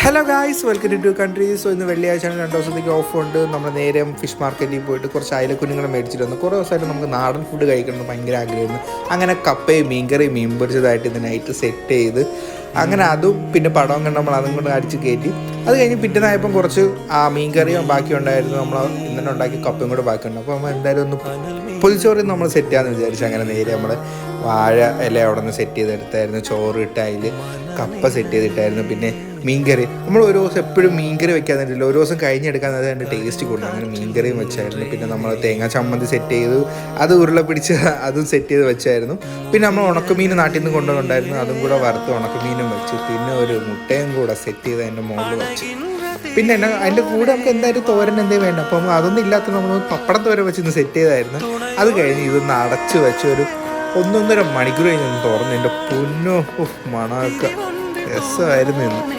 Hello guys, welcome two countries. So ഇന്ന് വെള്ളിയാഴ്ചയാണ്, 2 ദിവസത്തേക്ക് ഓഫ് ഉണ്ട്. നമ്മൾ നേരെ ഫിഷ് മാർക്കറ്റിൽ പോയിട്ട് കുറച്ച് അയലക്കുഞ്ഞുങ്ങളെ മേടിച്ചിട്ട് വന്നു. കുറേ ദിവസമായിട്ട് നമുക്ക് നാടൻ ഫുഡ് കഴിക്കണം ഭയങ്കര ആഗ്രഹമായിരുന്നു. അങ്ങനെ കപ്പയും മീൻകറിയും മീൻ പൊരിച്ചതായിട്ട് ഇത് നൈറ്റ് സെറ്റ് ചെയ്ത് അങ്ങനെ അതും പിന്നെ പടവും കണ്ട് നമ്മൾ അതും കൊണ്ട് അടിച്ച് കയറ്റി. അത് കഴിഞ്ഞ് പിറ്റേന്നായപ്പം കുറച്ച് മീൻകറിയും ബാക്കി ഉണ്ടായിരുന്നു. നമ്മൾ ഇന്നലെ ഉണ്ടാക്കി കപ്പയും കൂടെ ബാക്കിയുണ്ട്. അപ്പോൾ നമ്മൾ എന്തായാലും ഒന്ന് പൊതിച്ചോറിൽ നമ്മൾ സെറ്റ് ചെയ്യാമെന്ന് വിചാരിച്ചു. അങ്ങനെ നേരെ നമ്മൾ വാഴ ഇല അവിടെ നിന്ന് സെറ്റ് ചെയ്തെടുത്തായിരുന്നു. ചോറ് ഇട്ട് അതിൽ കപ്പ സെറ്റ് ചെയ്തിട്ടായിരുന്നു. പിന്നെ മീൻകറി നമ്മൾ ഒരു ദിവസം എപ്പോഴും മീൻകറി വെക്കാൻ പറ്റില്ല, ഒരു ദിവസം കഴിഞ്ഞെടുക്കാൻ അത് അതിൻ്റെ ടേസ്റ്റ് കൂടുതൽ. അങ്ങനെ മീൻകറിയും വെച്ചായിരുന്നു. പിന്നെ നമ്മൾ തേങ്ങാ ചമ്മന്തി സെറ്റ് ചെയ്തു, അത് ഉരുള പിടിച്ച് അതും സെറ്റ് ചെയ്ത് വെച്ചായിരുന്നു. പിന്നെ നമ്മൾ ഉണക്കമീൻ നാട്ടിൽ നിന്ന് കൊണ്ടുവന്നുണ്ടായിരുന്നു, അതും കൂടെ വറുത്ത് ഉണക്കമീനും വെച്ച് പിന്നെ ഒരു മുട്ടയും കൂടെ സെറ്റ് ചെയ്ത് അതിൻ്റെ മുകളിൽ വെച്ചു. പിന്നെ അതിൻ്റെ കൂടെ നമുക്ക് എന്തായാലും തോരൻ എന്തെങ്കിലും വേണ്ട, അപ്പം അതൊന്നും ഇല്ലാത്ത നമ്മൾ പപ്പടം തോരൻ വെച്ച് ഇന്ന് സെറ്റ് ചെയ്തായിരുന്നു. അത് കഴിഞ്ഞ് ഇതൊന്ന് അടച്ച് വെച്ച് ഒരു 1.5 മണിക്കൂർ കഴിഞ്ഞ് തുറന്ന് എൻ്റെ പൊന്നോ മണമൊക്കെ രസമായിരുന്നു ഇന്ന്.